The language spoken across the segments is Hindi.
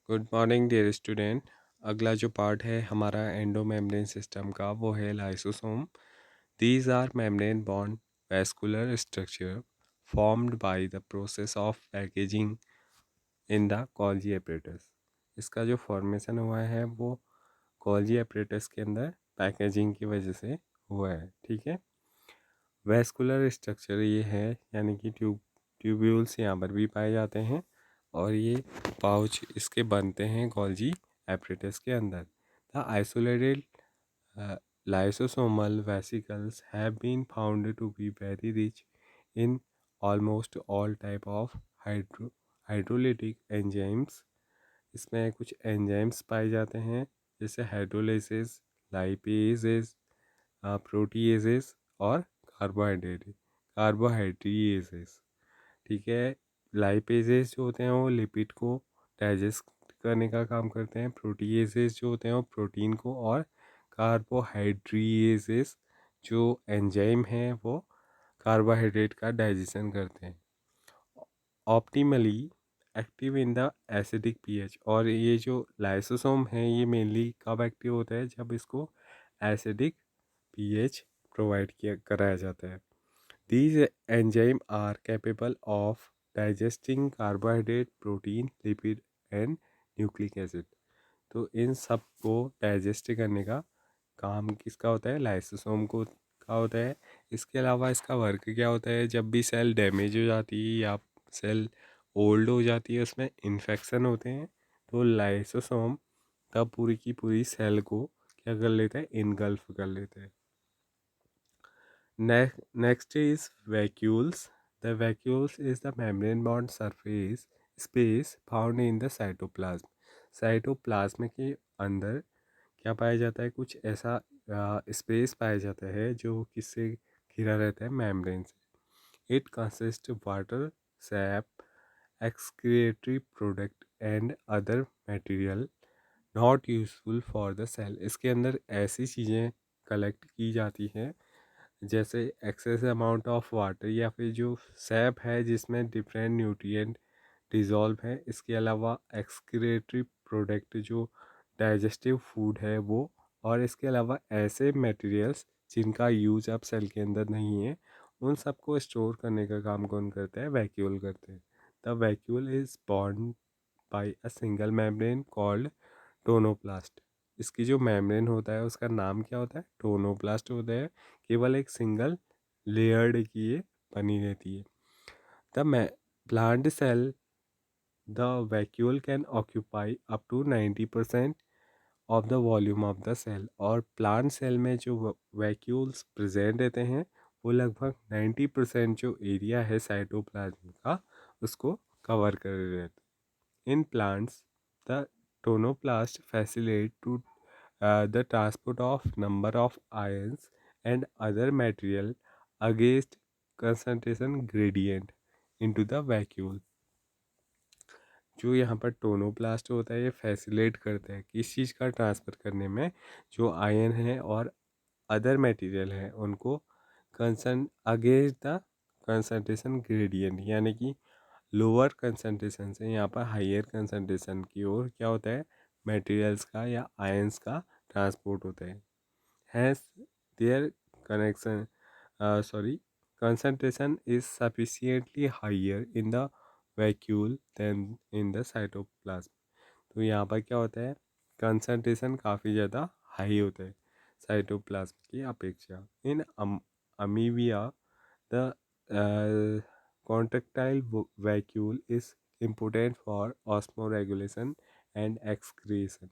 Good morning dear student. अगला जो पार्ट है हमारा एंडोमेम्ब्रेन सिस्टम का वो है lysosome. These are membrane bound vascular structure formed by the process of packaging in the Golgi apparatus. इसका जो फॉर्मेशन हुआ है वो गोल्गी एपरेटस के अंदर पैकेजिंग की वजह से हुआ है। ठीक है, वैस्कुलर स्ट्रक्चर ये है यानी कि ट्यूब्यूल्स यहाँ पर भी पाए जाते हैं और ये पाउच इसके बनते हैं गोल्जी एपरेटस के अंदर। The isolated lysosomal vesicles have been found to be very rich in almost all type of hydrolytic enzymes। इसमें कुछ एंजाइम्स पाए जाते हैं जैसे हाइड्रोलाइसिस, लाइपेजेस, प्रोटीएजेस और कार्बोहाइड्रेटेस। ठीक है, लाइपेजेस जो होते हैं वो लिपिड को डाइजेस्ट करने का काम करते हैं, प्रोटीएजेस जो होते हैं वो प्रोटीन को, और कार्बोहाइड्रेटेस जो एंजाइम हैं वो कार्बोहाइड्रेट का डाइजेशन करते हैं। Optimally active in the acidic pH. और ये जो लाइसोसोम है ये मेनली कब एक्टिव होता है, जब इसको एसिडिक पीएच प्रोवाइड किया कराया जाता है। These enzymes are capable of digesting carbohydrate, protein, lipid and nucleic acid। तो इन सब को डाइजेस्ट करने का काम किसका होता है, लाइसोसोम को का होता है। इसके अलावा इसका वर्क क्या होता है, जब भी सेल डैमेज हो जाती है या सेल ओल्ड हो जाती है, उसमें इन्फेक्शन होते हैं, तो लाइसोसोम तब पूरी की पूरी सेल को क्या कर लेता है, इनगल्फ कर लेता है। Next is vacuoles. The vacuoles is the membrane bound surface space found in the cytoplasm। Cytoplasm के अंदर क्या पाया जाता है, कुछ ऐसा स्पेस पाया जाता है जो किससे घिरा रहता है, मेम्ब्रेन से। It consist water, sap, excretory product and other material not useful for the cell. इसके अंदर ऐसी चीज़ें कलेक्ट की जाती हैं जैसे एक्सेस अमाउंट ऑफ वाटर या फिर जो सैप है जिसमें डिफरेंट न्यूट्रिएंट डिज़ोल्व है। इसके अलावा एक्सक्रीटरी प्रोडक्ट जो डाइजेस्टिव फूड है वो, और इसके अलावा ऐसे मटेरियल्स जिनका यूज अब सेल के अंदर नहीं है, उन सबको स्टोर करने का काम कौन करता है, वैक्यूल करते हैं। The vacuole is bond by a single membrane called tonoplast. इसकी जो मेम्ब्रेन होता है उसका नाम क्या होता है, टोनोप्लास्ट होता है। केवल एक सिंगल लेयर्ड की ये बनी रहती है। The plant cell the vacuole can occupy up to 90% of the volume of the cell. और प्लांट सेल में जो वैक्यूल्स प्रेजेंट रहते हैं वो लगभग 90% जो एरिया है साइटोप्लाज्म का उसको कवर कर रहे रहते हैं। In plants the tonoplast facilitate to the transport of number of ions and other material against concentration gradient into the vacuole। जो यहाँ पर टोनोप्लास्ट होता है ये फैसिलेट करता है किस चीज़ का ट्रांसफ़र करने में, जो आयन है और अदर मटेरियल है उनको कंसन अगेंस्ट द कंसंट्रेशन ग्रेडियंट, यानी कि लोअर कंसंट्रेशन से यहाँ पर हायर कंसंट्रेशन की ओर क्या होता है, मटेरियल्स का या आयंस का ट्रांसपोर्ट होता है। Hence their connection sorry concentration is sufficiently higher in the vacuole than in the cytoplasm। तो यहाँ पर क्या होता है, कंसंट्रेशन काफ़ी ज़्यादा हाई होता है साइटोप्लाज्म की अपेक्षा। In amoeba the contractile vacuole is important for osmoregulation and excretion।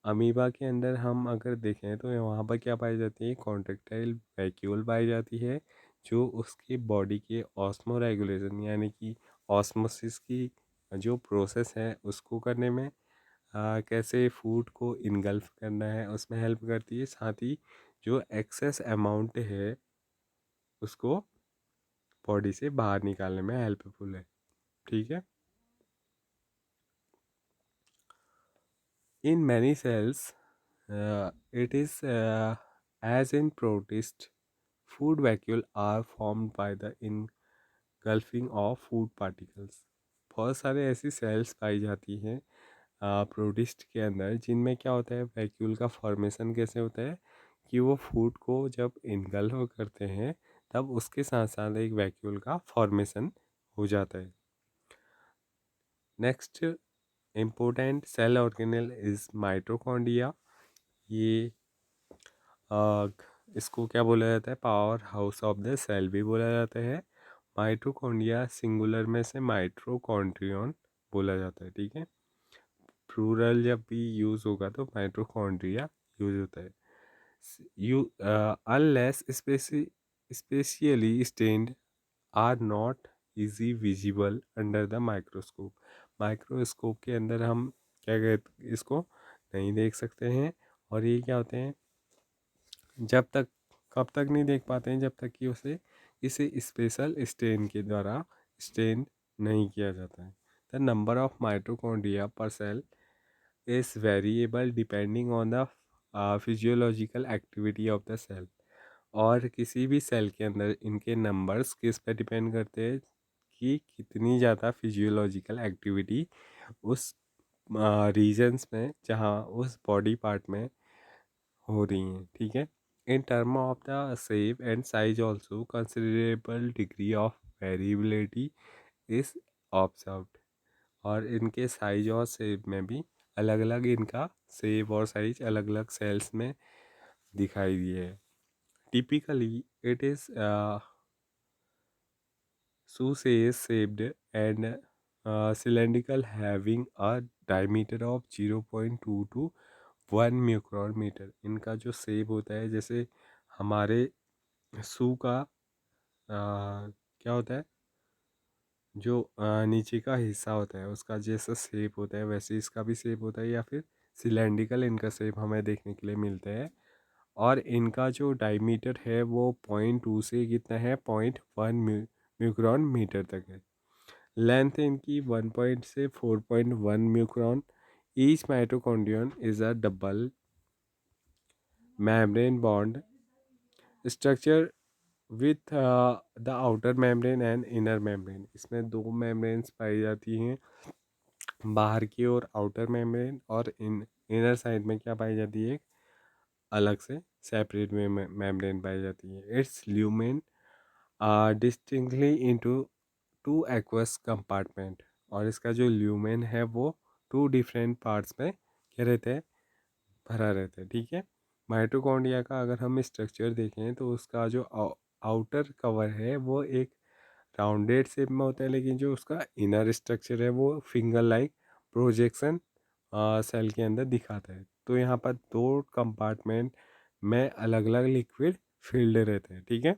Amoeba के अंदर हम अगर देखें तो वहाँ पर क्या पाई जाती है, कॉन्ट्रेक्टाइल वैक्यूल पाई जाती है जो उसकी बॉडी के ऑस्मो रेगुलेशन यानी कि ऑस्मोसिस की जो प्रोसेस है उसको करने में, कैसे फूड को इनगल्फ करना है उसमें हेल्प करती है। साथ ही जो एक्सेस अमाउंट है उसको बॉडी से बाहर निकालने में हेल्पफुल है। ठीक है, in many cells it is as in protist food vacuole are formed by the engulfing of food particles। बहुत सारे ऐसी सेल्स पाई जाती हैं प्रोटिस्ट के अंदर, जिनमें क्या होता है, वैक्यूल का फॉर्मेशन कैसे होता है कि वो फूड को जब इनगल्फ करते हैं तब उसके साथ साथ एक वैक्यूल का फॉर्मेशन हो जाता है। Next important cell organelle is mitochondria. ये आ, इसको क्या बोला जाता है, power house of the cell भी बोला जाता है। माइटोकॉन्ड्रिया सिंगुलर में से माइट्रोकॉन्ड्रियन बोला जाता है, ठीक है। प्लूरल जब भी यूज़ होगा तो माइटोकॉन्ड्रिया यूज होता है। You unless specially stained are not easy visible under the microscope. Microscope के अंदर हम क्या कहते इसको नहीं देख सकते हैं। और ये क्या होते हैं, जब तक कब तक नहीं देख पाते हैं, जब तक कि उसे किसी स्पेशल स्टेन के द्वारा स्टेन नहीं किया जाता है। The number of mitochondria per cell is variable depending on the physiological activity of the cell. और किसी भी सेल के अंदर इनके नंबर्स किस पे डिपेंड करते हैं कि कितनी ज़्यादा फिजियोलॉजिकल एक्टिविटी उस रीजन्स में, जहाँ उस बॉडी पार्ट में हो रही हैं, ठीक है। In term of the shape and size also considerable degree of variability is observed. और इनके साइज और शेप में भी अलग अलग इनका शेप और साइज अलग अलग सेल्स में दिखाई दिए है। Typically it is Succes shaped and cylindrical, having a diameter of 0.2 to 1 micrometer। इनका जो शेप होता है, जैसे हमारे सू का क्या होता है, जो नीचे का हिस्सा होता है उसका जैसा शेप होता है वैसे इसका भी शेप होता है, या फिर सिलेंड्रिकल इनका शेप हमें देखने के लिए मिलता है। और इनका जो डायमीटर है वो 0.2 से कितना है, 0.1 म्यूक्रॉन मीटर तक है। लेंथ इनकी 1 से 4.1 micron. Each mitochondrion is a double membrane bond structure with the outer membrane and inner membrane। इसमें दो मेम्ब्रेन्स पाई जाती हैं, बाहर की ओर आउटर मेम्ब्रेन और इनर साइड में क्या पाई जाती है, अलग से सेपरेट मेम्ब्रेन पाई जाती है। It's lumen distinctly into two aqueous compartment. और इसका जो ल्यूमेन है वो टू डिफरेंट पार्ट्स में क्या रहता है, भरा रहता है, ठीक है। माइटोकॉन्ड्रिया का अगर हम स्ट्रक्चर देखें तो उसका जो आउटर कवर है वो एक राउंडेड शेप में होता है, लेकिन जो उसका इनर स्ट्रक्चर है वो फिंगर लाइक प्रोजेक्शन सेल के अंदर दिखाता है। तो यहाँ पर दो कंपार्टमेंट में अलग अलग लिक्विड फील्ड रहते हैं, ठीक है।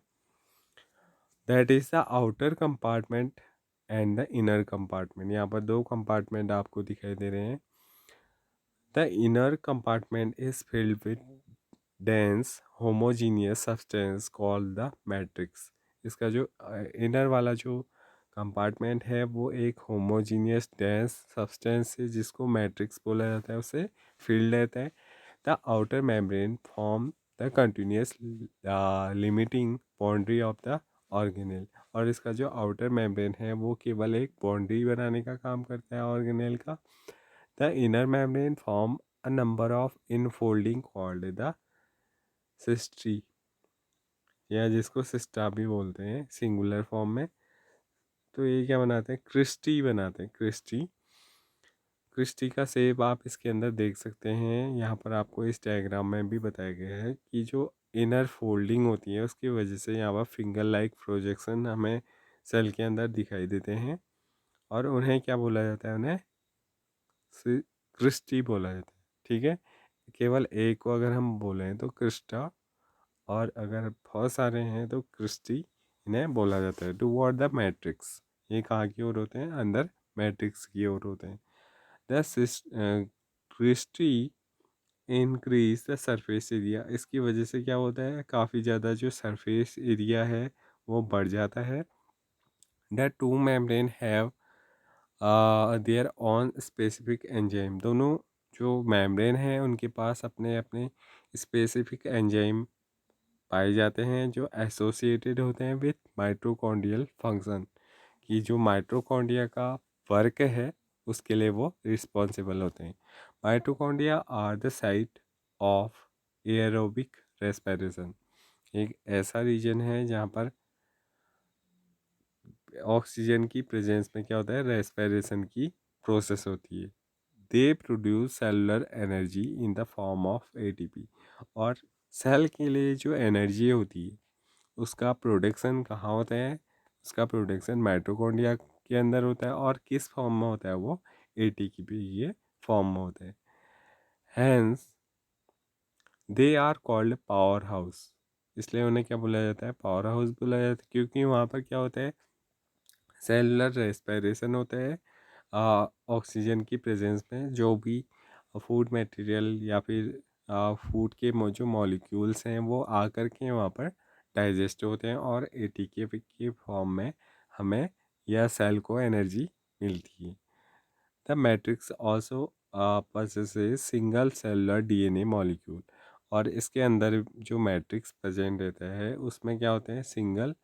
That is the outer compartment and the inner compartment. यहाँ पर दो कंपार्टमेंट आपको दिखाई दे रहे हैं। The inner compartment is filled with dense homogeneous substance called the matrix. इसका जो इनर वाला जो कंपार्टमेंट है वो एक होमोजीनियस डेंस सब्सटेंस है जिसको मैट्रिक्स बोला जाता है, उसे फील्ड रहता है। The outer membrane form the continuous limiting boundary of the organelle. और इसका जो आउटर मेम्ब्रेन है वो केवल एक बाउंड्री बनाने का काम करता है ऑर्गेनेल का। The inner membrane form a number of infolding called the सिस्ट्री, या जिसको सिस्टा भी बोलते हैं सिंगुलर फॉर्म में। तो ये क्या बनाते हैं, क्रिस्टी बनाते हैं। क्रिस्टी क्रिस्टी का शेप आप इसके अंदर देख सकते हैं। यहाँ पर आपको इस डायग्राम में भी बताया गया है कि जो इनर फोल्डिंग होती है उसकी वजह से यहाँ पर फिंगर लाइक प्रोजेक्शन हमें सेल के अंदर दिखाई देते हैं। और उन्हें क्या बोला जाता है, उन्हें क्रिस्टी बोला जाता है, ठीक है। केवल एक को अगर हम बोलें तो क्रिस्टा, और अगर बहुत सारे हैं तो क्रिस्टी इन्हें बोला जाता है। टूवर्ड द मैट्रिक्स, ये कहाँ की ओर होते हैं, अंदर मैट्रिक्स की ओर होते हैं। The cristae increase the surface area. इसकी वजह से क्या होता है, काफ़ी ज़्यादा जो सरफेस एरिया है वो बढ़ जाता है। The two membrane have their on specific enzyme. दोनों जो मेम्ब्रेन हैं उनके पास अपने अपने स्पेसिफिक एंजाइम पाए जाते हैं जो एसोसिएटेड होते हैं विथ माइटोकॉन्ड्रियल फंक्शन। कि जो माइटोकॉन्ड्रिया का वर्क है उसके लिए वो रिस्पॉन्सिबल होते हैं। Mitochondria are the site of aerobic respiration. एक ऐसा रीजन है जहाँ पर ऑक्सीजन की प्रेजेंस में क्या होता है, रेस्पिरेशन की प्रोसेस होती है। They produce cellular energy in the form of ATP. और सेल के लिए जो एनर्जी होती है उसका प्रोडक्शन कहाँ होता है, उसका प्रोडक्शन माइटोकॉन्ड्रिया के अंदर होता है। और किस फॉर्म में होता है वो, एटीपी के फॉर्म में होता है। Hence they are called power house. इसलिए उन्हें क्या बोला जाता है, पावर हाउस बोला जाता है, क्योंकि वहाँ पर क्या होता है, सेलुलर रेस्पिरेशन होता है। ऑक्सीजन की प्रेजेंस में जो भी फूड मटेरियल या फिर फूड के जो मॉलिक्यूल्स हैं वो आकर के वहाँ पर डाइजेस्ट होते हैं और एटीपी के फॉर्म में हमें या सेल को एनर्जी मिलती है। The matrix also possesses single cellular DNA molecule. और इसके अंदर जो मैट्रिक्स प्रेजेंट रहता है उसमें क्या होते हैं, सिंगल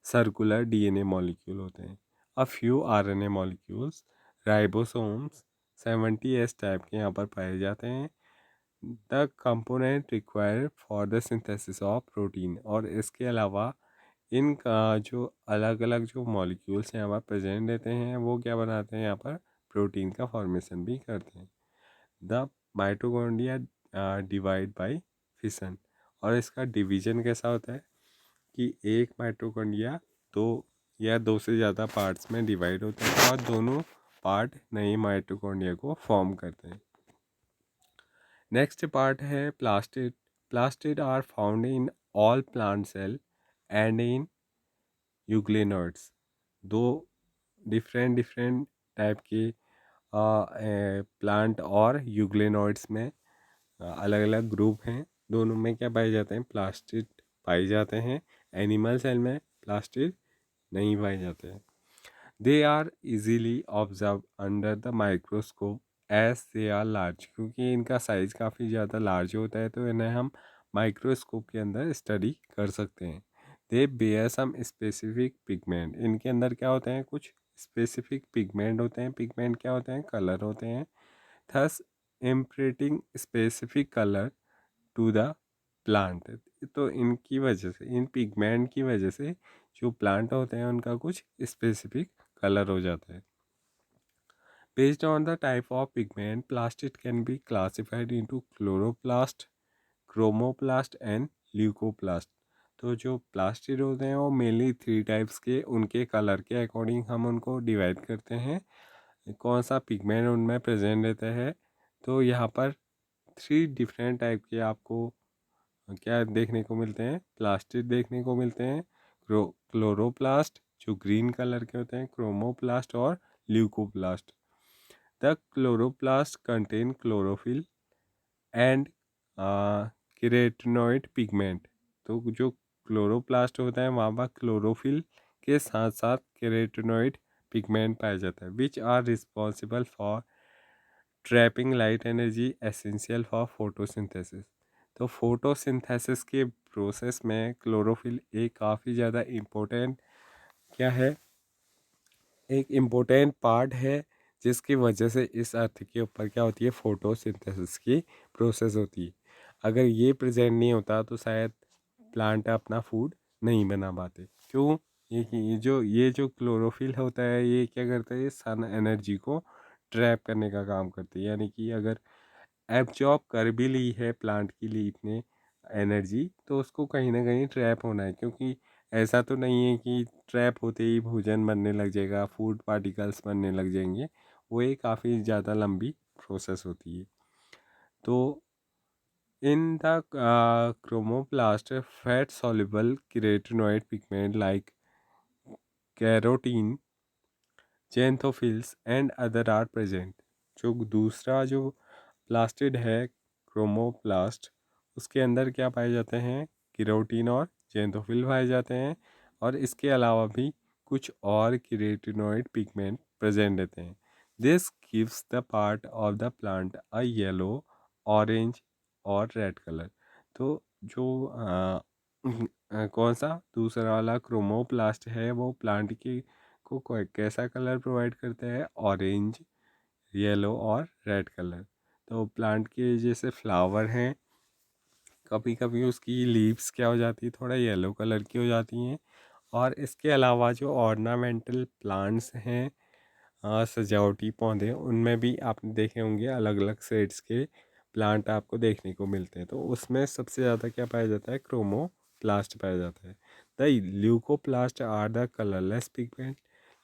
सर्कुलर डीएनए मॉलिक्यूल होते हैं। A few RNA molecules, ribosomes 70S type के यहाँ पर पाए जाते हैं। The component required for the synthesis of protein. और इसके अलावा इनका जो अलग अलग जो मॉलिक्यूल्स यहाँ पर प्रेजेंट रहते हैं वो क्या बनाते हैं, यहाँ पर प्रोटीन का फॉर्मेशन भी करते हैं। The mitochondria divide by fission. और इसका डिवीजन कैसा होता है कि एक माइटोकॉन्ड्रिया दो या दो से ज़्यादा पार्ट्स में डिवाइड होते हैं और दोनों पार्ट नए माइटोकॉन्ड्रिया को फॉर्म करते हैं। नेक्स्ट पार्ट है plastid. Plastid are found in all plant cell and in euglenoids. दो डिफरेंट डिफरेंट टाइप के प्लांट और यूग्लेनॉइड्स में अलग अलग ग्रुप हैं। दोनों में क्या पाए जाते हैं, प्लास्टिड पाए जाते हैं। एनिमल सेल में प्लास्टिड नहीं पाए जाते हैं। They are easily observe under the microscope as they are large. क्योंकि इनका साइज काफ़ी ज़्यादा लार्ज होता है तो इन्हें हम माइक्रोस्कोप के अंदर स्टडी कर सकते हैं। They bear some specific pigment. इनके अंदर क्या होते हैं, कुछ स्पेसिफिक पिगमेंट होते हैं। पिगमेंट क्या होते हैं, कलर होते हैं। Thus imprinting specific colour to the plant. तो इनकी वजह से, इन पिगमेंट की वजह से जो प्लांट होते हैं उनका कुछ स्पेसिफिक कलर हो जाता है। Based on the type of pigment, plastid can be classified into chloroplast, chromoplast and leucoplast. तो जो प्लास्टिड होते हैं वो मेनली 3 टाइप्स के, उनके कलर के अकॉर्डिंग हम उनको डिवाइड करते हैं, कौन सा पिगमेंट उनमें प्रेजेंट रहता है। तो यहाँ पर 3 डिफरेंट टाइप के आपको क्या देखने को मिलते हैं, प्लास्टिड देखने को मिलते हैं। क्लोरोप्लास्ट जो ग्रीन कलर के होते हैं, क्रोमोप्लास्ट और leucoplast. The chloroplast contain chlorophyll and carotenoid pigment. तो जो क्लोरोप्लास्ट होता है वहाँ पर क्लोरोफिल के साथ साथ केराटिनॉइड पिगमेंट पाया जाता है, which are responsible for trapping light energy essential for photosynthesis. तो फोटोसिंथेसिस के प्रोसेस में क्लोरोफिल एक काफ़ी ज़्यादा इम्पोर्टेंट क्या है, एक इम्पोर्टेंट पार्ट है, जिसकी वजह से इस अर्थ के ऊपर क्या होती है, फोटोसिंथेसिस की प्रोसेस होती है। अगर ये प्रेजेंट नहीं होता तो शायद प्लांट अपना फूड नहीं बना पाते। क्यों, ये जो क्लोरोफिल होता है ये क्या करता है, ये सन एनर्जी को ट्रैप करने का काम करती है। यानी कि अगर एब्जॉर्ब कर भी ली है प्लांट के लिए इतने एनर्जी, तो उसको कहीं ना कहीं ट्रैप होना है। क्योंकि ऐसा तो नहीं है कि ट्रैप होते ही भोजन बनने लग जाएगा, फूड पार्टिकल्स बनने लग जाएंगे। वो एक काफ़ी ज़्यादा लंबी प्रोसेस होती है। तो in the chromoplast fat soluble carotenoid pigment like carotene, xanthophylls and other are present. जो दूसरा जो प्लास्टिड है क्रोमोप्लास्ट, उसके अंदर क्या पाए जाते हैं, केरोटीन और जेंथोफिल पाए जाते हैं। और इसके अलावा भी कुछ और केराटिनॉइड पिगमेंट प्रेजेंट रहते हैं। This gives the part of the plant a yellow, orange और रेड कलर। तो जो कौन सा दूसरा वाला क्रोमोप्लास्ट है वो प्लांट की को कैसा कलर प्रोवाइड करता है, ऑरेंज येलो और रेड कलर। तो प्लांट के जैसे फ्लावर हैं, कभी कभी उसकी लीव्स क्या हो जाती है, थोड़ा येलो कलर की हो जाती हैं। और इसके अलावा जो ऑर्नामेंटल प्लांट्स हैं, सजावटी पौधे, उनमें भी आपने देखे होंगे अलग अलग शेड्स के प्लांट आपको देखने को मिलते हैं। तो उसमें सबसे ज़्यादा क्या पाया जाता है, क्रोमोप्लास्ट पाया जाता है। The leucoplast are the colourless pigment.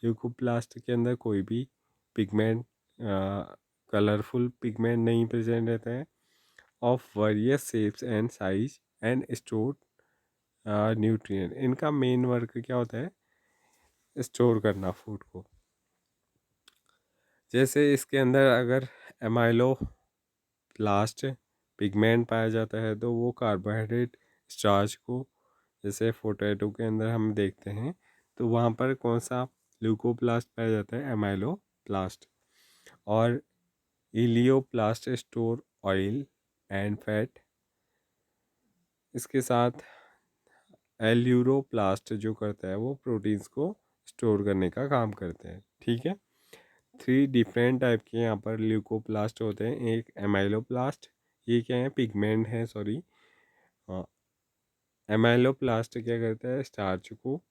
Leucoplast के अंदर कोई भी पिगमेंट, कलरफुल पिगमेंट नहीं प्रेजेंट रहता है। Of various shapes and size and store nutrient. इनका मेन वर्क क्या होता है, स्टोर करना फूड को। जैसे इसके अंदर अगर एमाइलो प्लास्ट पिगमेंट पाया जाता है तो वो कार्बोहाइड्रेट स्टार्च को, जैसे पोटैटो के अंदर हम देखते हैं, तो वहाँ पर कौन सा ल्यूकोप्लास्ट पाया जाता है, एमाइलो प्लास्ट। और elaioplast store oil and fat. इसके साथ एल्यूरोप्लास्ट जो करता है वो प्रोटीन्स को स्टोर करने का काम करते हैं। ठीक है। 3 डिफरेंट टाइप के यहाँ पर ल्यूकोप्लास्ट होते हैं। एक एमाइलोप्लास्ट, ये क्या है, पिगमेंट है, सॉरी। एमाइलोप्लास्ट क्या करता है, स्टार्च को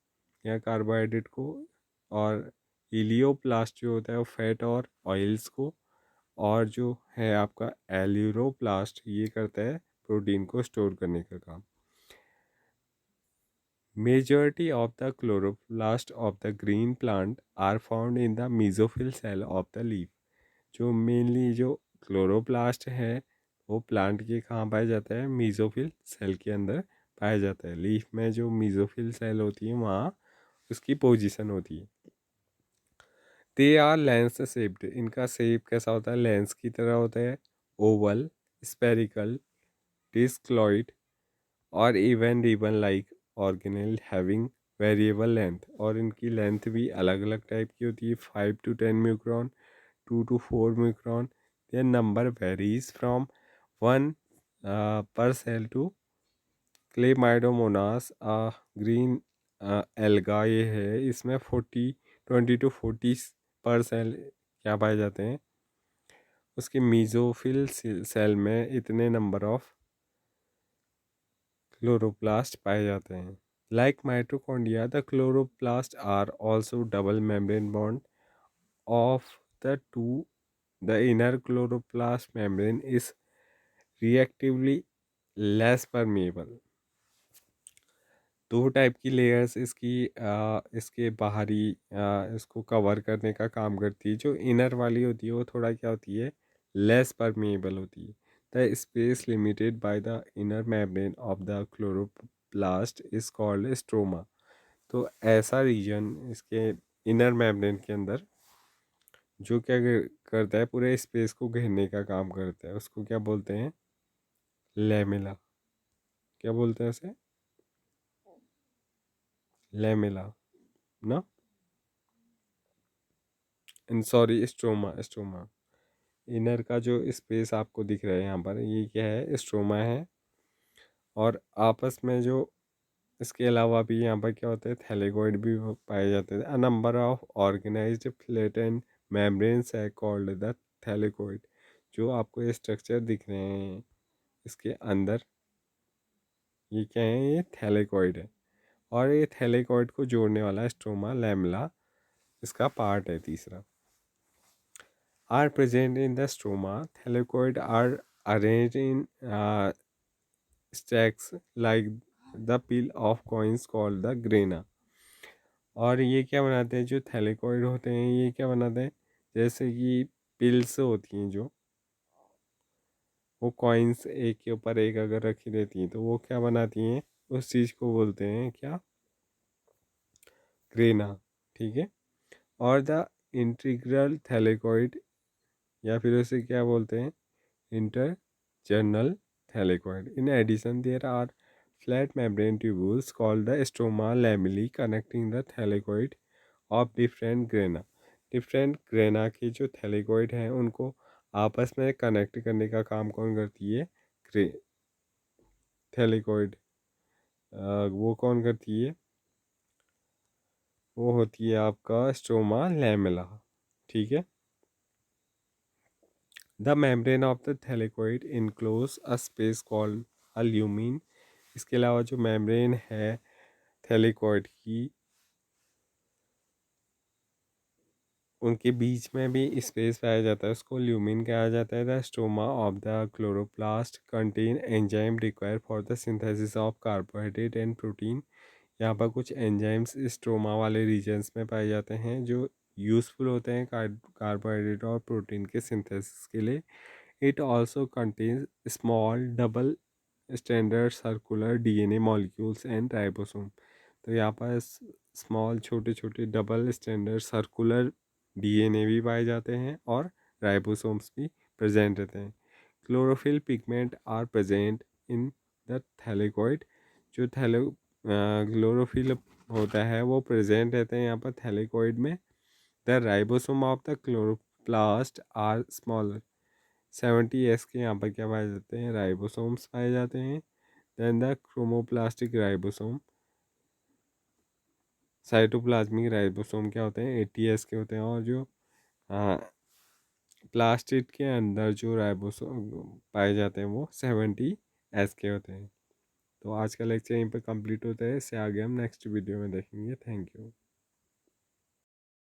या कार्बोहाइड्रेट को। और इलियोप्लास्ट जो होता है वो फैट और ऑयल्स को। और जो है आपका एल्यूरोप्लास्ट, ये करता है प्रोटीन को स्टोर करने का काम। Majority of the chloroplast of the green plant are found in the mesophyll cell of the leaf। जो मेनली जो क्लोरोप्लास्ट है वो प्लांट के कहाँ पाया जाता है, मीजोफिल सेल के अंदर पाया जाता है। लीफ में जो मीजोफिल सेल होती है वहाँ उसकी पोजीशन होती है। They are lens shaped. इनका शेप कैसा होता है, लेंस की तरह होता है, ओवल, स्पेरिकल, डिस्क्लॉइड और even ribbon like organelle having variable length. और इनकी लेंथ भी अलग अलग टाइप की होती है, 5 to 10 micron, 2 to 4 micron. Their number varies from 1 per cell to Chlamydomonas green alga ये है, इसमें 20 to 40 पर सेल क्या पाए जाते हैं, उसके मीजोफिल सेल में इतने नंबर ऑफ क्लोरोप्लास्ट पाए जाते हैं। Like mitochondria, the chloroplast are also double membrane bound of the two. The inner chloroplast membrane is relatively less permeable. दो टाइप की लेयर्स इसके बाहरी इसको कवर करने का काम करती है। जो इनर वाली होती है वो थोड़ा क्या होती है, लेस परमेबल होती है। The space limited by the inner membrane of the chloroplast is called stroma. तो ऐसा रीजन इसके इनर मेम्ब्रेन के अंदर जो क्या करता है, पूरे स्पेस को घेरने का काम करता है, उसको क्या बोलते हैं, लेमेला। क्या बोलते हैं उसे, लेमेला ना, सॉरी, स्ट्रोमा। स्ट्रोमा इनर का जो स्पेस आपको दिख रहा है यहाँ पर, ये क्या है, स्ट्रोमा है। और आपस में जो इसके अलावा भी यहाँ पर क्या होता है, थैलेगॉइड भी पाए जाते हैं। A number of organized flattened membranes है कॉल्ड द थैलेगॉइड। जो आपको ये स्ट्रक्चर दिख रहे हैं इसके अंदर, ये क्या है, ये थैलेगॉइड है। और ये थैलेगॉइड को जोड़ने वाला स्ट्रोमा लैमेला इसका पार्ट है तीसरा। Are present in the stroma. Thylakoid are arranged in stacks like the pile of coins called the grana। और ये क्या बनाते हैं, जो थैलेकॉइड होते हैं ये क्या बनाते हैं, जैसे कि पिल्स होती हैं जो, वो कॉइन्स एक के ऊपर एक अगर रखी रहती हैं तो वो क्या बनाती हैं, उस चीज़ को बोलते हैं क्या, ग्रेना। ठीक है। और द इंटीग्रल थैलेकॉइड, या फिर उसे क्या बोलते हैं, intergranal thylakoid. In addition there are flat membrane tubules called the stroma lamellae connecting the thylakoid of different grana। Different grana के जो थैलेकॉइड हैं उनको आपस में कनेक्ट करने का काम कौन करती है, ग्रे थैलेकॉइड, वो कौन करती है, वो होती है आपका स्ट्रोमा लैमेला। ठीक है। The membrane of the thylakoid enclose a space called a lumen. इसके अलावा जो मेम्ब्रेन है थैलेकोइड की, उनके बीच में भी स्पेस पाया जाता है, उसको ल्यूमिन कहा जाता है। The stoma of the chloroplast contain enzyme require for the synthesis of carbohydrate and protein. यहाँ पर कुछ एंजाइम्स स्ट्रोमा वाले रीजन्स में पाए जाते हैं जो यूज़फुल होते हैं कार्बोहाइड्रेट और प्रोटीन के सिंथेसिस के लिए। It also contains small double standard circular DNA molecules and ribosome. तो यहाँ पर स्मॉल छोटे छोटे डबल स्टैंडर्ड सर्कुलर डीएनए भी पाए जाते हैं और राइबोसोम्स भी प्रेजेंट रहते हैं। Chlorophyll pigment are present in the thylakoid. जो क्लोरोफिल होता है वो प्रेजेंट रहते हैं यहाँ पर थैलेकोइड में। The ribosome of the chloroplast are smaller. 70s के यहाँ पर क्या पाए जाते हैं, राइबोसोम्स पाए जाते हैं। Then the chromoplastic ribosome. Cytoplasmic ribosome क्या होते हैं, 80s के होते हैं। और जो प्लास्टिड के अंदर जो राइबोसोम पाए जाते हैं वो 70s के होते हैं। तो आज का लेक्चर यहीं पर कंप्लीट होता है। इससे आगे हम नेक्स्ट वीडियो में देखेंगे। Thank you.